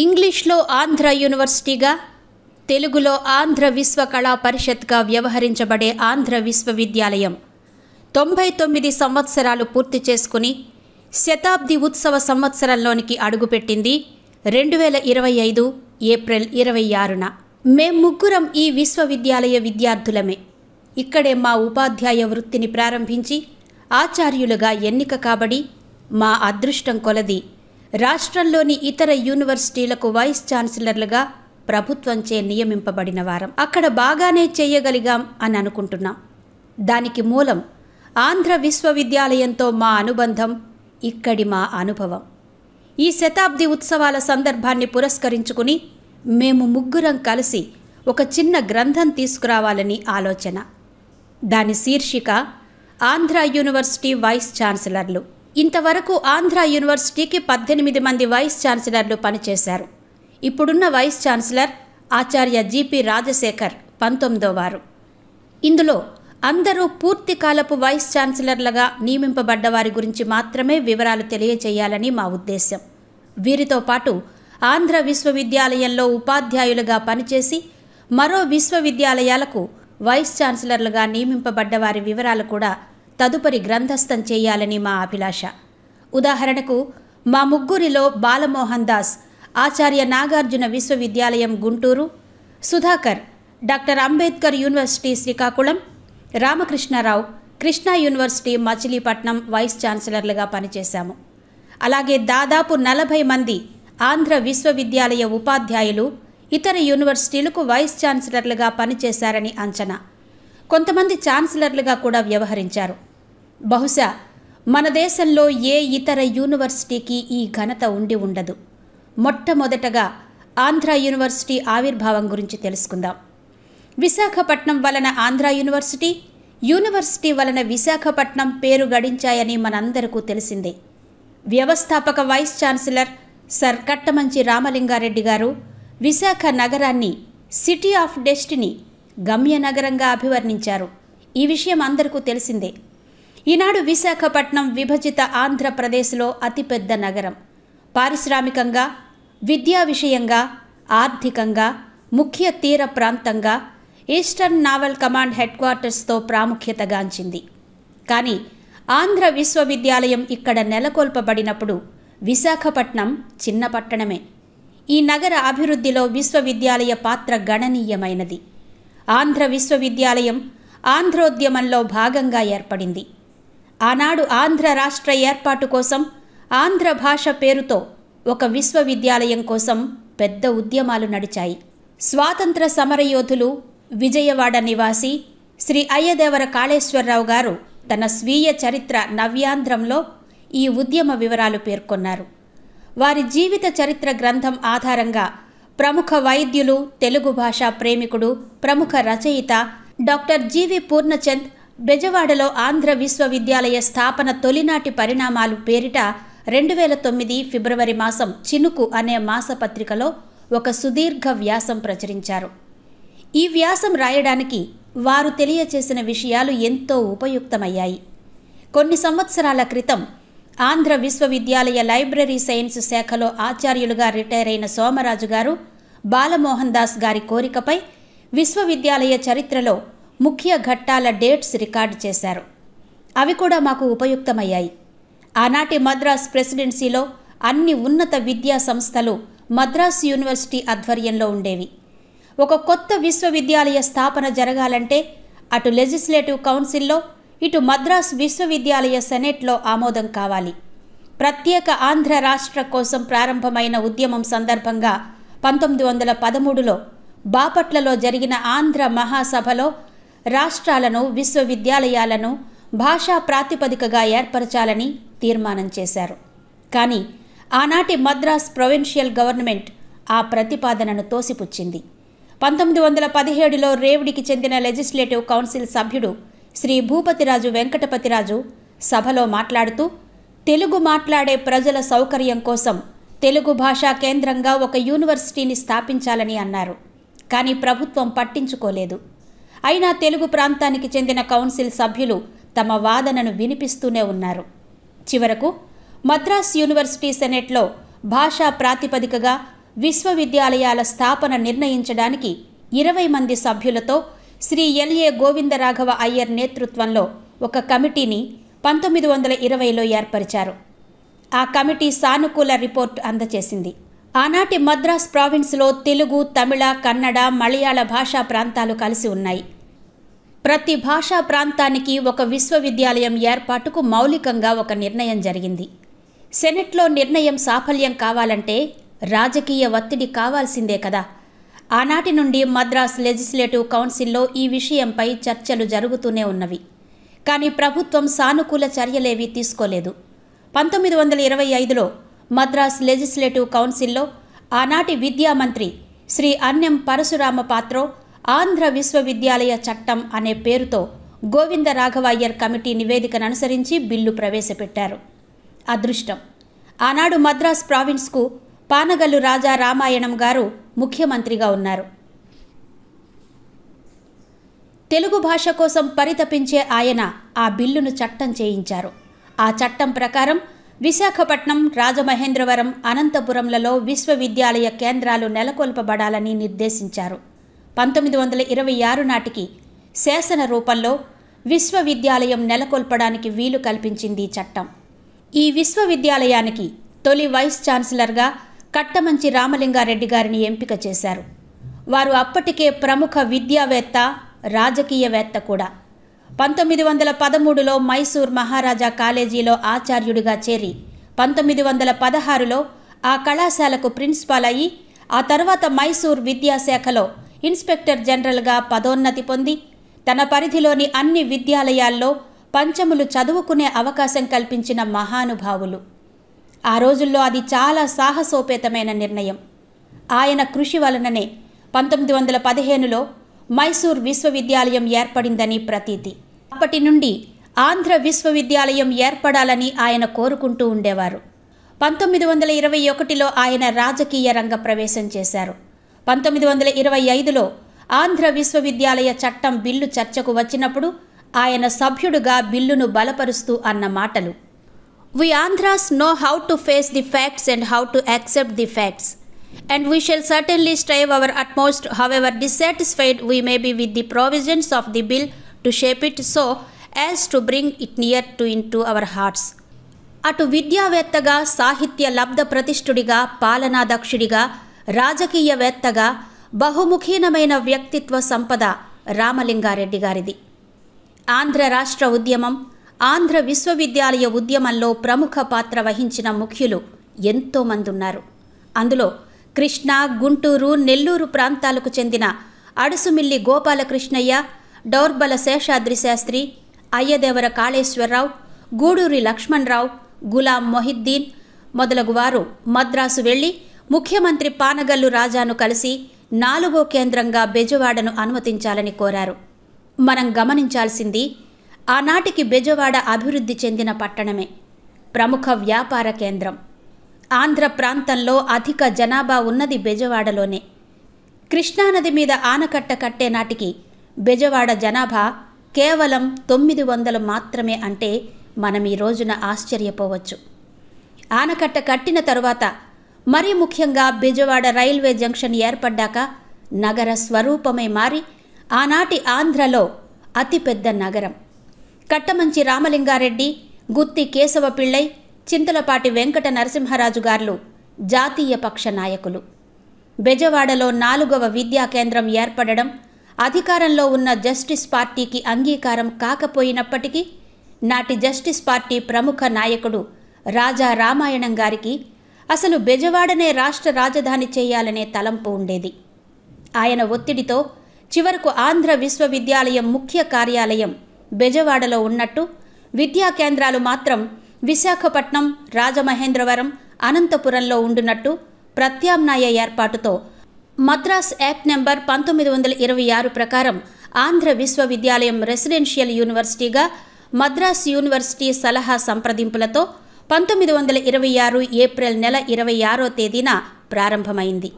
ఇంగ్లీష్లో ఆంధ్ర యూనివర్సిటీగా, తెలుగులో ఆంధ్ర విశ్వ కళా పరిషత్గా వ్యవహరించబడే ఆంధ్ర విశ్వవిద్యాలయం 99 సంవత్సరాలు పూర్తి చేసుకుని శతాబ్ది ఉత్సవ సంవత్సరంలోనికి అడుగుపెట్టింది 2025 ఏప్రిల్ 26న. మేం ముగ్గురం ఈ విశ్వవిద్యాలయ విద్యార్థులమే. ఇక్కడే మా ఉపాధ్యాయ వృత్తిని ప్రారంభించి ఆచార్యులుగా ఎన్నిక కాబడి మా అదృష్టం కొలది రాష్ట్రంలోని ఇతర యూనివర్సిటీలకు వైస్ ఛాన్సలర్లుగా ప్రభుత్వంచే నియమింపబడిన వారం. అక్కడ బాగానే చేయగలిగాం అని అనుకుంటున్నాం. దానికి మూలం ఆంధ్ర విశ్వవిద్యాలయంతో మా అనుబంధం, ఇక్కడి మా అనుభవం. ఈ శతాబ్ది ఉత్సవాల సందర్భాన్ని పురస్కరించుకుని మేము ముగ్గురం కలిసి ఒక చిన్న గ్రంథం తీసుకురావాలని ఆలోచన. దాని శీర్షిక ఆంధ్ర యూనివర్సిటీ వైస్ ఛాన్సలర్లు. ఇంతవరకు ఆంధ్ర యూనివర్సిటీకి 18 మంది వైస్ ఛాన్సలర్లు పనిచేశారు. ఇప్పుడున్న వైస్ ఛాన్సలర్ ఆచార్య జిపి రాజశేఖర్ 19వ వారు. ఇందులో అందరూ పూర్తి కాలపు వైస్ ఛాన్సలర్లుగా నియమింపబడ్డ వారి గురించి మాత్రమే వివరాలు తెలియచేయాలని మా ఉద్దేశం. వీరితో పాటు ఆంధ్ర విశ్వవిద్యాలయంలో ఉపాధ్యాయులుగా పనిచేసి మరో విశ్వవిద్యాలయాలకు వైస్ ఛాన్సలర్లుగా నియమింపబడ్డ వారి వివరాలు కూడా తదుపరి గ్రంథస్థం చేయాలని మా అభిలాష. ఉదాహరణకు మా ముగ్గురిలో బాలమోహన్ దాస్ ఆచార్య నాగార్జున విశ్వవిద్యాలయం Guntur, Sudhakar doctor Ambedkar university Srikakulam, Ramakrishnarao Krishna university Machilipatnam vice ఛాన్సలర్లుగా పనిచేశాము. అలాగే దాదాపు 40 మంది ఆంధ్ర విశ్వవిద్యాలయ ఉపాధ్యాయులు ఇతర యూనివర్సిటీలకు వైస్ ఛాన్సలర్లుగా పనిచేశారని అంచనా. కొంతమంది ఛాన్సలర్లుగా కూడా వ్యవహరించారు. బహుశా మన దేశంలో ఏ ఇతర యూనివర్సిటీకి ఈ ఘనత ఉండి ఉండదు. మొట్టమొదటగా ఆంధ్ర యూనివర్సిటీ ఆవిర్భావం గురించి తెలుసుకుందాం. విశాఖపట్నం వలన ఆంధ్ర యూనివర్సిటీ, యూనివర్సిటీ వలన విశాఖపట్నం పేరు గడించాయని మనందరికీ తెలిసిందే. వ్యవస్థాపక vice chancellor sir Kattamanchi Ramalingareddy గారు విశాఖ నగరాన్ని సిటీ ఆఫ్ డెస్టినీ, గమ్య నగరంగా అభివర్ణించారు. ఈ విషయం అందరికీ తెలిసిందే. ఈనాడు విశాఖపట్నం విభజిత ఆంధ్రప్రదేశ్లో అతిపెద్ద నగరం. పారిశ్రామికంగా, విద్యా విషయంగా, ఆర్థికంగా, ముఖ్య తీర ప్రాంతంగా, ఈస్టర్న్ నావల్ కమాండ్ హెడ్ క్వార్టర్స్తో ప్రాముఖ్యతగాంచింది. కానీ ఆంధ్ర విశ్వవిద్యాలయం ఇక్కడ నెలకొల్పబడినప్పుడు విశాఖపట్నం చిన్న పట్టణమే. ఈ నగర అభివృద్ధిలో విశ్వవిద్యాలయ పాత్ర గణనీయమైనది. ఆంధ్ర విశ్వవిద్యాలయం ఆంధ్రోద్యమంలో భాగంగా ఏర్పడింది. ఆనాడు ఆంధ్ర రాష్ట్ర ఏర్పాటు కోసం ఆంధ్ర భాష పేరుతో ఒక విశ్వవిద్యాలయం కోసం పెద్ద ఉద్యమాలు నడిచాయి. స్వాతంత్ర సమరయోధులు, విజయవాడ నివాసి శ్రీ అయ్యదేవర కాళేశ్వరరావు గారు తన స్వీయ చరిత్ర నవ్యాంధ్రంలో ఈ ఉద్యమ వివరాలు పేర్కొన్నారు. వారి జీవిత చరిత్ర గ్రంథం ఆధారంగా ప్రముఖ వైద్యులు, తెలుగు భాషా ప్రేమికుడు, ప్రముఖ రచయిత డాక్టర్ జీవి పూర్ణచంద్ బెజవాడలో ఆంధ్ర విశ్వవిద్యాలయ స్థాపన తొలినాటి పరిణామాలు పేరిట 2009 ఫిబ్రవరి మాసం చినుకు అనే మాసపత్రికలో ఒక సుదీర్ఘ వ్యాసం ప్రచురించారు. ఈ వ్యాసం రాయడానికి వారు తెలియచేసిన విషయాలు ఎంతో ఉపయుక్తమయ్యాయి. కొన్ని సంవత్సరాల క్రితం ఆంధ్ర విశ్వవిద్యాలయ లైబ్రరీ సైన్స్ శాఖలో ఆచార్యులుగా రిటైర్ అయిన సోమరాజు గారు బాలమోహన్ దాస్ గారి కోరికపై విశ్వవిద్యాలయ చరిత్రలో ముఖ్య ఘట్టాల డేట్స్ రికార్డు చేశారు. అవి కూడా మాకు ఉపయుక్తమయ్యాయి. ఆనాటి మద్రాస్ ప్రెసిడెన్సీలో అన్ని ఉన్నత విద్యా సంస్థలు మద్రాస్ యూనివర్సిటీ ఆధ్వర్యంలో ఉండేవి. ఒక కొత్త విశ్వవిద్యాలయ స్థాపన జరగాలంటే అటు లెజిస్లేటివ్ కౌన్సిల్లో, ఇటు మద్రాస్ విశ్వవిద్యాలయ సెనెట్లో ఆమోదం కావాలి. ప్రత్యేక ఆంధ్ర రాష్ట్ర కోసం ప్రారంభమైన ఉద్యమం సందర్భంగా 1913లో బాపట్లలో జరిగిన ఆంధ్ర మహాసభలో రాష్ట్రాలను, విశ్వవిద్యాలయాలను భాషా ప్రాతిపదికగా ఏర్పరచాలని తీర్మానం చేశారు. కానీ ఆనాటి మద్రాస్ ప్రొవిన్షియల్ గవర్నమెంట్ ఆ ప్రతిపాదనను తోసిపుచ్చింది. 1917లో రేవుడికి చెందిన లెజిస్లేటివ్ కౌన్సిల్ సభ్యుడు శ్రీ భూపతిరాజు వెంకటపతిరాజు సభలో మాట్లాడుతూ, తెలుగు మాట్లాడే ప్రజల సౌకర్యం కోసం తెలుగు భాషా కేంద్రంగా ఒక యూనివర్సిటీని స్థాపించాలని అన్నారు. కానీ ప్రభుత్వం పట్టించుకోలేదు. అయినా తెలుగు ప్రాంతానికి చెందిన కౌన్సిల్ సభ్యులు తమ వాదనను వినిపిస్తూనే ఉన్నారు. చివరకు మద్రాస్ యూనివర్సిటీ సెనెట్లో భాషా ప్రాతిపదికగా విశ్వవిద్యాలయాల స్థాపన నిర్ణయించడానికి 20 మంది సభ్యులతో శ్రీ ఎల్ఏ గోవిందరాఘవ అయ్యర్ నేతృత్వంలో ఒక కమిటీని 1920లో ఏర్పరిచారు. ఆ కమిటీ సానుకూల రిపోర్ట్ అందజేసింది. ఆనాటి మద్రాస్ ప్రావిన్స్లో తెలుగు, తమిళ, కన్నడ, మలయాళ భాషా ప్రాంతాలు కలిసి ఉన్నాయి. ప్రతి భాషా ప్రాంతానికి ఒక విశ్వవిద్యాలయం ఏర్పాటుకు మౌలికంగా ఒక నిర్ణయం జరిగింది. సెనెట్లో నిర్ణయం సాఫల్యం కావాలంటే రాజకీయ ఒత్తిడి కావాల్సిందే కదా. ఆనాటి నుండి మద్రాస్ లెజిస్లేటివ్ కౌన్సిల్లో ఈ విషయంపై చర్చలు జరుగుతూనే ఉన్నవి. కానీ ప్రభుత్వం సానుకూల చర్యలేవీ తీసుకోలేదు. 1925లో మద్రాస్ లెజిస్లేటివ్ కౌన్సిల్లో ఆనాటి విద్యామంత్రి శ్రీ అన్నెం పరశురామ పాత్రో ఆంధ్ర విశ్వవిద్యాలయ చట్టం అనే పేరుతో గోవిందరాఘవ అయ్యర్ కమిటీ నివేదికను అనుసరించి బిల్లు ప్రవేశపెట్టారు. అదృష్టం, ఆనాడు మద్రాస్ ప్రావిన్స్కు పానగల్లు రాజా రామాయణం గారు ముఖ్యమంత్రిగా ఉన్నారు. తెలుగు భాష కోసం పరితపించే ఆయన ఆ బిల్లును చట్టం చేయించారు. ఆ చట్టం ప్రకారం విశాఖపట్నం, రాజమహేంద్రవరం, అనంతపురంలలో విశ్వవిద్యాలయ కేంద్రాలు నెలకొల్పబడాలని నిర్దేశించారు. 1926 నాటికి శాసన రూపంలో విశ్వవిద్యాలయం నెలకొల్పడానికి వీలు కల్పించింది ఈ చట్టం. ఈ విశ్వవిద్యాలయానికి తొలి వైస్ ఛాన్సలర్గా కట్టమంచి రామలింగారెడ్డి గారిని ఎంపిక చేశారు. వారు అప్పటికే ప్రముఖ విద్యావేత్త, రాజకీయవేత్త కూడా. 1913లో మైసూర్ మహారాజా కాలేజీలో ఆచార్యుడిగా చేరి 1916లో ఆ కళాశాలకు ప్రిన్సిపాల్ అయ్యి ఆ తర్వాత మైసూర్ విద్యాశాఖలో ఇన్స్పెక్టర్ జనరల్గా పదోన్నతి పొంది తన పరిధిలోని అన్ని విద్యాలయాల్లో పంచములు చదువుకునే అవకాశం కల్పించిన మహానుభావులు. ఆ రోజుల్లో అది చాలా సాహసోపేతమైన నిర్ణయం. ఆయన కృషి వలననే 1915లో మైసూర్ విశ్వవిద్యాలయం ఏర్పడిందని ప్రతీతి. అప్పటి నుండి ఆంధ్ర విశ్వవిద్యాలయం ఏర్పడాలని ఆయన కోరుకుంటూ ఉండేవారు. 1921లో ఆయన రాజకీయ రంగ ప్రవేశం చేశారు. 1925లో ఆంధ్ర విశ్వవిద్యాలయ చట్టం బిల్లు చర్చకు వచ్చినప్పుడు ఆయన సభ్యుడుగా బిల్లును బలపరుస్తూ అన్న మాటలు: "We Andhras know how to face the facts and how to accept the facts, and we shall certainly strive our utmost, however dissatisfied we may be with the provisions of the bill, to shape it so as to bring it near to into our hearts." అటు విద్యావేత్తగా, సాహిత్య లబ్ధ ప్రతిష్ఠుడిగా, పాలనాదక్షుడిగా, రాజకీయవేత్తగా బహుముఖీనమైన వ్యక్తిత్వ సంపద రామలింగారెడ్డి గారిది. ఆంధ్ర రాష్ట్ర ఉద్యమం, ఆంధ్ర విశ్వవిద్యాలయ ఉద్యమంలో ప్రముఖ పాత్ర వహించిన ముఖ్యులు ఎంతోమంది ఉన్నారు. అందులో కృష్ణా, గుంటూరు, నెల్లూరు ప్రాంతాలకు చెందిన అడుసుమిల్లి గోపాలకృష్ణయ్య, డౌర్బల శేషాద్రి శాస్త్రి, అయ్యదేవర కాళేశ్వరరావు, గూడూరి లక్ష్మణరావు, గులాం మొహిద్దీన్ మొదలగు వారు మద్రాసు వెళ్లి ముఖ్యమంత్రి పానగల్లు రాజాను కలిసి 4వ కేంద్రంగా బెజవాడను అనుమతించాలని కోరారు. మనం గమనించాల్సింది, ఆనాటికి బెజవాడ అభివృద్ధి చెందిన పట్టణమే, ప్రముఖ వ్యాపార కేంద్రం. ఆంధ్ర ప్రాంతంలో అధిక జనాభా ఉన్నది బెజవాడలోనే. కృష్ణానది మీద ఆనకట్ట కట్టే నాటికి బెజవాడ జనాభా కేవలం 900 మాత్రమే. అంటే మనం ఈ రోజున ఆశ్చర్యపోవచ్చు. ఆనకట్ట కట్టిన తరువాత, మరీ ముఖ్యంగా బెజవాడ రైల్వే జంక్షన్ ఏర్పడ్డాక నగర స్వరూపమే మారి ఆనాటి ఆంధ్రలో అతిపెద్ద నగరం. కట్టమంచి రామలింగారెడ్డి, గుత్తి కేశవ పిళ్ళై, చింతలపాటి వెంకట నరసింహరాజు గారు జాతీయ పక్ష నాయకులు. బెజవాడలో 4వ విద్యా కేంద్రం ఏర్పడడం అధికారంలో ఉన్న జస్టిస్ పార్టీకి అంగీకారం కాకపోయినప్పటికీ నాటి జస్టిస్ పార్టీ ప్రముఖ నాయకుడు రాజా రామాయణం గారికి అసలు బెజవాడనే రాష్ట్ర రాజధాని చేయాలనే తలంపు ఉండేది. ఆయన ఒత్తిడితో చివరకు ఆంధ్ర విశ్వవిద్యాలయం ముఖ్య కార్యాలయం బెజవాడలో ఉన్నట్టు, విద్యా కేంద్రాలు మాత్రం విశాఖపట్నం, రాజమహేంద్రవరం, అనంతపురంలో ఉండునట్టు ప్రత్యామ్నాయ ఏర్పాటుతో మద్రాస్ యాక్ట్ నెంబర్ 1926 ప్రకారం ఆంధ్ర విశ్వవిద్యాలయం రెసిడెన్షియల్ యూనివర్సిటీగా మద్రాస్ యూనివర్సిటీ సలహా సంప్రదింపులతో 1926 ఏప్రిల్ నెల 26వ తేదీన ప్రారంభమైంది.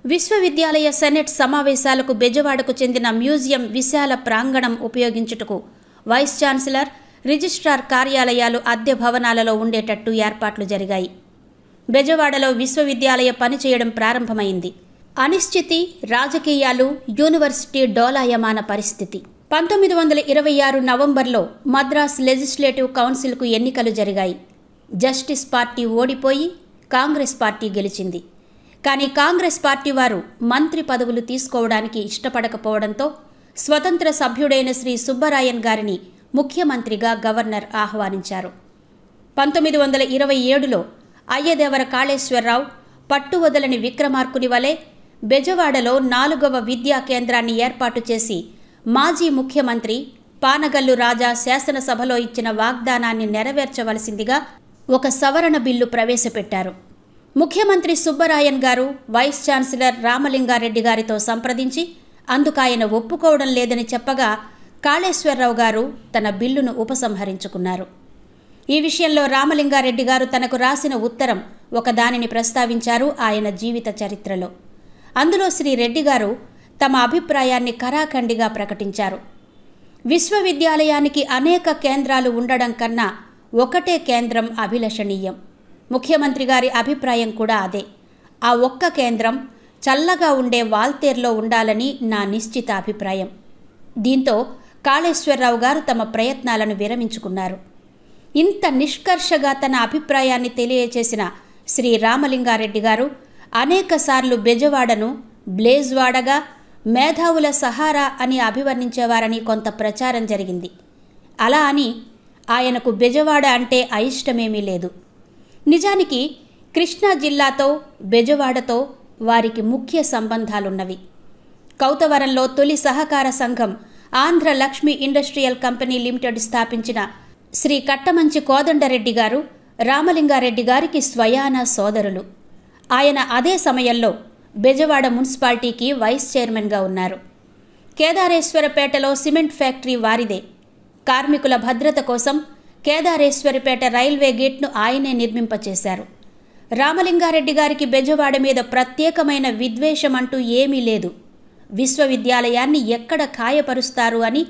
విశ్వవిద్యాలయ సెనెట్ సమావేశాలకు బెజవాడకు చెందిన మ్యూజియం విశాల ప్రాంగణం ఉపయోగించుటకు వైస్ ఛాన్సలర్, రిజిస్ట్రార్ కార్యాలయాలు అద్దె భవనాలలో ఉండేటట్టు ఏర్పాట్లు జరిగాయి. బెజవాడలో విశ్వవిద్యాలయ పనిచేయడం ప్రారంభమైంది. అనిశ్చితి, రాజకీయాలు, యూనివర్సిటీ డోలాయమాన పరిస్థితి. 1926 నవంబర్లో మద్రాస్ లెజిస్లేటివ్ కౌన్సిల్కు ఎన్నికలు జరిగాయి. జస్టిస్ పార్టీ ఓడిపోయి కాంగ్రెస్ పార్టీ గెలిచింది. కానీ కాంగ్రెస్ పార్టీ వారు మంత్రి పదవులు తీసుకోవడానికి ఇష్టపడకపోవడంతో స్వతంత్ర సభ్యుడైన శ్రీ సుబ్బరాయన్ గారిని ముఖ్యమంత్రిగా గవర్నర్ ఆహ్వానించారు. 1927లో అయ్యదేవర కాళేశ్వరరావు పట్టువదలని విక్రమార్కుని వలె బెజవాడలో 4వ విద్యా కేంద్రాన్ని ఏర్పాటు చేసి మాజీ ముఖ్యమంత్రి పానగల్లు రాజా శాసనసభలో ఇచ్చిన వాగ్దానాన్ని నెరవేర్చవలసిందిగా ఒక సవరణ బిల్లు ప్రవేశపెట్టారు. ముఖ్యమంత్రి సుబ్బరాయన్ గారు వైస్ ఛాన్సలర్ రామలింగారెడ్డి గారితో సంప్రదించి అందుకాయన ఒప్పుకోవడం లేదని చెప్పగా కాళేశ్వరరావు గారు తన బిల్లును ఉపసంహరించుకున్నారు. ఈ విషయంలో రామలింగారెడ్డి గారు తనకు రాసిన ఉత్తరం ఒకదానిని ప్రస్తావించారు ఆయన జీవిత చరిత్రలో. అందులో శ్రీ రెడ్డి గారు తమ అభిప్రాయాన్ని ఖరాఖండిగా ప్రకటించారు. విశ్వవిద్యాలయానికి అనేక కేంద్రాలు ఉండడం కన్నా ఒకటే కేంద్రం అభిలషణీయం. ముఖ్యమంత్రి గారి అభిప్రాయం కూడా అదే. ఆ ఒక్క కేంద్రం చల్లగా ఉండే వాల్తేర్లో ఉండాలని నా నిశ్చిత అభిప్రాయం. దీంతో కాళేశ్వరరావు గారు తమ ప్రయత్నాలను విరమించుకున్నారు. ఇంత నిష్కర్షగా తన అభిప్రాయాన్ని తెలియచేసిన శ్రీ రామలింగారెడ్డి గారు అనేకసార్లు బెజవాడను బ్లేజ్వాడగా, మేధావుల సహారా అని అభివర్ణించేవారని కొంత ప్రచారం జరిగింది. అలా అని ఆయనకు బెజవాడ అంటే అయిష్టమేమీ లేదు. నిజానికి కృష్ణా జిల్లాతో బెజవాడతో వారికి ముఖ్య సంబంధాలున్నవి. కౌతవరంలో తొలి సహకార సంఘం Andhra Lakshmi industrial company limited స్థాపించిన శ్రీ కట్టమంచి కోదండరెడ్డి గారు రామలింగారెడ్డి గారికి స్వయాన సోదరులు. ఆయన అదే సమయంలో బెజవాడ మున్సిపాలిటీకి వైస్ చైర్మన్గా ఉన్నారు. కేదారేశ్వరపేటలో సిమెంట్ ఫ్యాక్టరీ వారిదే. కార్మికుల భద్రత కోసం కేదారేశ్వరపేట రైల్వే గేట్ను ఆయనే నిర్మింపచేశారు. రామలింగారెడ్డి గారికి బెజవాడ మీద ప్రత్యేకమైన విద్వేషం అంటూ ఏమీ లేదు. విశ్వవిద్యాలయాన్ని ఎక్కడ ఖాయపరుస్తారు అని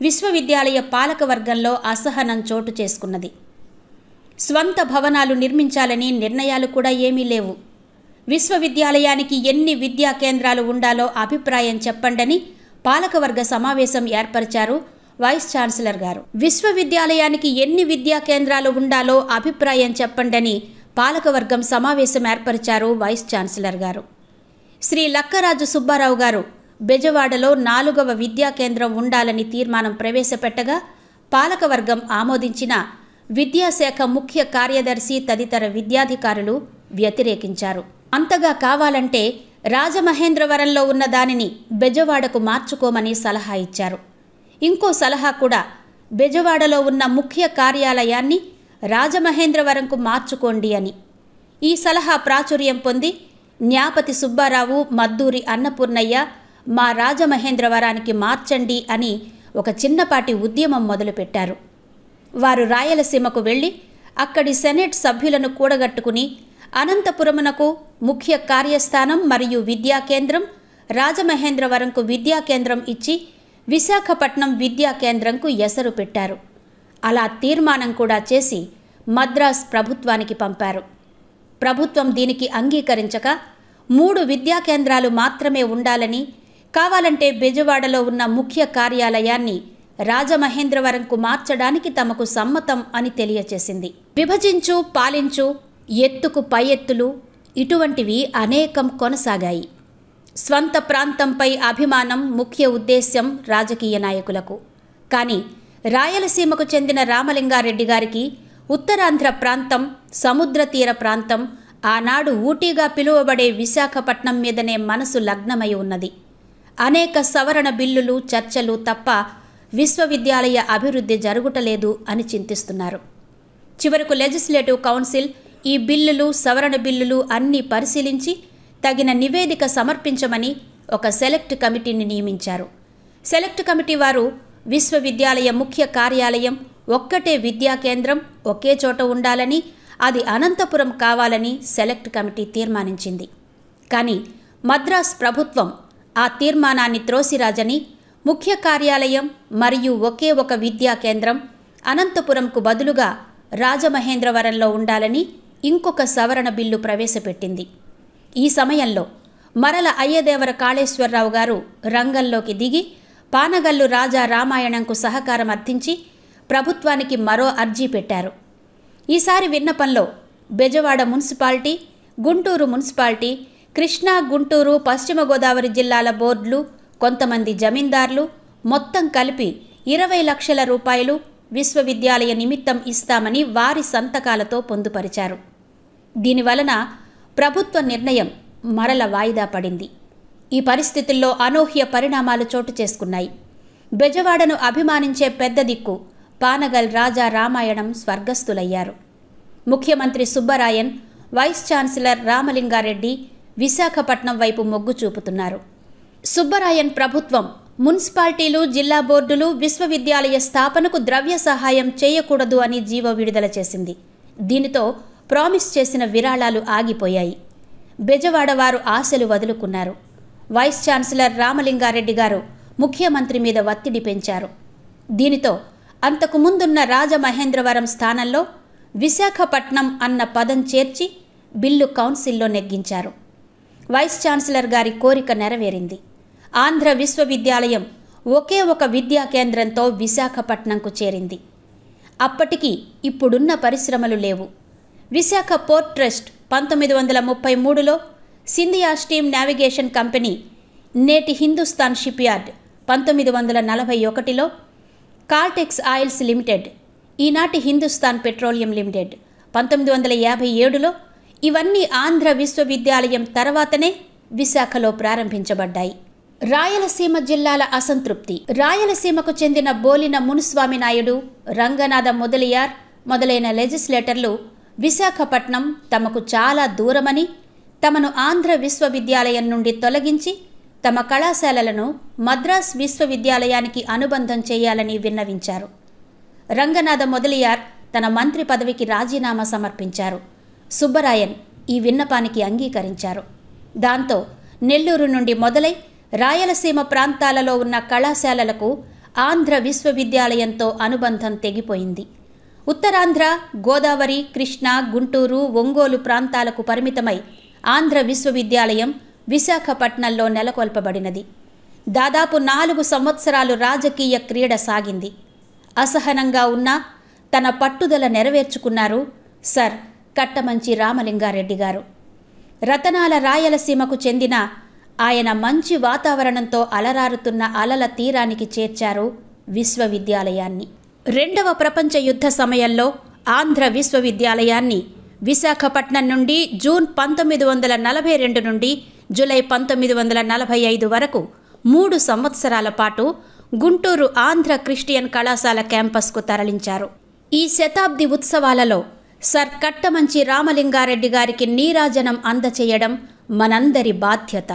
విశ్వవిద్యాలయ పాలకవర్గంలో అసహనం చోటు చేసుకున్నది. స్వంత భవనాలు నిర్మించాలని నిర్ణయాలు కూడా ఏమీ లేవు. విశ్వవిద్యాలయానికి ఎన్ని విద్యా కేంద్రాలు ఉండాలో అభిప్రాయం చెప్పండని పాలకవర్గ సమావేశం ఏర్పరిచారు వైస్ ఛాన్సలర్ గారు. విశ్వవిద్యాలయానికి ఎన్ని విద్యా కేంద్రాలు ఉండాలో అభిప్రాయం చెప్పండని పాలకవర్గం సమావేశం ఏర్పరిచారు వైస్ ఛాన్సలర్ గారు. శ్రీ లక్కరాజు సుబ్బారావు గారు బెజవాడలో 4వ విద్యా కేంద్రం ఉండాలని తీర్మానం ప్రవేశపెట్టగా పాలకవర్గం ఆమోదించిన విద్యాశాఖ ముఖ్య కార్యదర్శి తదితర విద్యాధికారులు వ్యతిరేకించారు. అంతగా కావాలంటే రాజమహేంద్రవరంలో ఉన్న దానిని బెజవాడకు మార్చుకోమని సలహా ఇచ్చారు. ఇంకో సలహా కూడా బెజవాడలో ఉన్న ముఖ్య కార్యాలయాన్ని రాజమహేంద్రవరంకు మార్చుకోండి అని. ఈ సలహా ప్రాచుర్యం పొంది న్యాపతి సుబ్బారావు, మద్దూరి అన్నపూర్ణయ్య మా రాజమహేంద్రవరానికి మార్చండి అని ఒక చిన్నపాటి ఉద్యమం మొదలుపెట్టారు. వారు రాయలసీమకు వెళ్ళి అక్కడి సెనెట్ సభ్యులను కూడగట్టుకుని అనంతపురమునకు ముఖ్య కార్యస్థానం మరియు విద్యా కేంద్రం, రాజమహేంద్రవరంకు విద్యా కేంద్రం ఇచ్చి విశాఖపట్నం విద్యా కేంద్రంకు ఎసరు పెట్టారు. అలా తీర్మానం కూడా చేసి మద్రాస్ ప్రభుత్వానికి పంపారు. ప్రభుత్వం దీనికి అంగీకరించక 3 విద్యా కేంద్రాలు మాత్రమే ఉండాలని, కావాలంటే బెజవాడలో ఉన్న ముఖ్య కార్యాలయాన్ని రాజమహేంద్రవరంకు మార్చడానికి తమకు సమ్మతం అని తెలియచేసింది. విభజించు, పాలించు, ఎత్తుకు పై ఎత్తులు ఇటువంటివి అనేకం కొనసాగాయి. స్వంత ప్రాంతంపై అభిమానం ముఖ్య ఉద్దేశ్యం రాజకీయ నాయకులకు. కానీ రాయలసీమకు చెందిన రామలింగారెడ్డి గారికి ఉత్తరాంధ్ర ప్రాంతం, సముద్ర తీర ప్రాంతం, ఆనాడు ఊటీగా పిలువబడే విశాఖపట్నం మీదనే మనసు లగ్నమై ఉన్నది. అనేక సవరణ బిల్లులు, చర్చలు తప్ప విశ్వవిద్యాలయ అభివృద్ధి జరుగుటలేదు అని చింతిస్తున్నారు. చివరకు లెజిస్లేటివ్ కౌన్సిల్ ఈ బిల్లులు, సవరణ బిల్లులు అన్నీ పరిశీలించి తగిన నివేదిక సమర్పించమని ఒక సెలెక్ట్ కమిటీని నియమించారు. సెలెక్ట్ కమిటీ వారు విశ్వవిద్యాలయ ముఖ్య కార్యాలయం ఒక్కటే విద్యా కేంద్రం ఒకే చోట ఉండాలని, అది అనంతపురం కావాలని సెలెక్ట్ కమిటీ తీర్మానించింది. కానీ మద్రాస్ ప్రభుత్వం ఆ తీర్మానాన్ని త్రోసిరాజని ముఖ్య కార్యాలయం మరియు ఒకే ఒక విద్యా కేంద్రం అనంతపురంకు బదులుగా రాజమహేంద్రవరంలో ఉండాలని ఇంకొక సవరణ బిల్లు ప్రవేశపెట్టింది. ఈ సమయంలో మరల అయ్యదేవర కాళేశ్వరరావు గారు రంగంలోకి దిగి పానగల్లు రాజా రామాయణంకు సహకారం అర్థించి ప్రభుత్వానికి మరో అర్జీ పెట్టారు. ఈసారి విన్నపంలో బెజవాడ మున్సిపాలిటీ, గుంటూరు మున్సిపాలిటీ, కృష్ణా, గుంటూరు, పశ్చిమ గోదావరి జిల్లాల బోర్డులు, కొంతమంది జమీందార్లు మొత్తం కలిపి 20 లక్షల రూపాయలు విశ్వవిద్యాలయ నిమిత్తం ఇస్తామని వారి సంతకాలతో పొందుపరిచారు. దీనివలన ప్రభుత్వ నిర్ణయం మరల వాయిదా పడింది. ఈ పరిస్థితుల్లో అనూహ్య పరిణామాలు చోటు చేసుకున్నాయి. బెజవాడను అభిమానించే పెద్ద దిక్కు పానగల్ రాజా రామాయణం స్వర్గస్థులయ్యారు. ముఖ్యమంత్రి సుబ్బరాయన్, వైస్ ఛాన్సలర్ రామలింగారెడ్డి విశాఖపట్నం వైపు మొగ్గు చూపుతున్నారు. సుబ్బరాయన్ ప్రభుత్వం మున్సిపాలిటీలు, జిల్లా బోర్డులు విశ్వవిద్యాలయ స్థాపనకు ద్రవ్య సహాయం చేయకూడదు అని జీవో విడుదల చేసింది. దీనితో ప్రామిస్ చేసిన విరాళాలు ఆగిపోయాయి. బెజవాడ వారు ఆశలు వదులుకున్నారు. వైస్ ఛాన్సలర్ రామలింగారెడ్డి గారు ముఖ్యమంత్రి మీద ఒత్తిడి పెంచారు. దీనితో అంతకు ముందున్న రాజమహేంద్రవరం స్థానంలో విశాఖపట్నం అన్న పదం చేర్చి బిల్లు కౌన్సిల్లో నెగ్గించారు. వైస్ ఛాన్సలర్ గారి కోరిక నెరవేరింది. ఆంధ్ర విశ్వవిద్యాలయం ఒకే ఒక విద్యా కేంద్రంతో విశాఖపట్నంకు చేరింది. అప్పటికి ఇప్పుడున్న పరిశ్రమలు లేవు. విశాఖ పోర్ట్ ట్రస్ట్ 1933లో, సింధియా స్టీమ్ నావిగేషన్ కంపెనీ, నేటి హిందుస్థాన్ షిప్ యార్డ్ 1941లో, కార్టెక్స్ ఆయిల్స్ లిమిటెడ్, ఈనాటి హిందుస్థాన్ పెట్రోలియం లిమిటెడ్ 1957లో, ఇవన్నీ ఆంధ్ర విశ్వవిద్యాలయం తర్వాతనే విశాఖలో ప్రారంభించబడ్డాయి. రాయలసీమ జిల్లాల అసంతృప్తి. రాయలసీమకు చెందిన బోలిన మునుస్వామి నాయుడు, రంగనాథ మొదలియార్ మొదలైన లెజిస్లేటర్లు విశాఖపట్నం తమకు చాలా దూరమని, తమను ఆంధ్ర విశ్వవిద్యాలయం నుండి తొలగించి తమ కళాశాలలను మద్రాస్ విశ్వవిద్యాలయానికి అనుబంధం చేయాలని విన్నవించారు. రంగనాథ మొదలియార్ తన మంత్రి పదవికి రాజీనామా సమర్పించారు. సుబ్బరాయన్ ఈ విన్నపానికి అంగీకరించారు. దాంతో నెల్లూరు నుండి మొదలై రాయలసీమ ప్రాంతాలలో ఉన్న కళాశాలలకు ఆంధ్ర విశ్వవిద్యాలయంతో అనుబంధం తెగిపోయింది. ఉత్తరాంధ్ర, గోదావరి, కృష్ణా, గుంటూరు, ఒంగోలు ప్రాంతాలకు పరిమితమై ఆంధ్ర విశ్వవిద్యాలయం విశాఖపట్నంలో నెలకొల్పబడినది. దాదాపు 4 సంవత్సరాలు రాజకీయ క్రీడ సాగింది. అసహనంగా ఉన్నా తన పట్టుదల నెరవేర్చుకున్నారు సర్ కట్టమంచి రామలింగారెడ్డి గారు. రతనాల రాయలసీమకు చెందిన ఆయన మంచి వాతావరణంతో అలరారుతున్న అలల తీరానికి చేర్చారు విశ్వవిద్యాలయాన్ని. 2వ ప్రపంచ యుద్ధ సమయంలో ఆంధ్ర విశ్వవిద్యాలయాన్ని విశాఖపట్నం నుండి జూన్ 1942 నుండి జూలై 1945 వరకు 3 సంవత్సరాల పాటు గుంటూరు ఆంధ్ర క్రిస్టియన్ కళాశాల క్యాంపస్కు తరలించారు. ఈ శతాబ్ది ఉత్సవాలలో సర్ కట్టమంచి రామలింగారెడ్డి గారికి నీరాజనం అందచేయడం మనందరి బాధ్యత.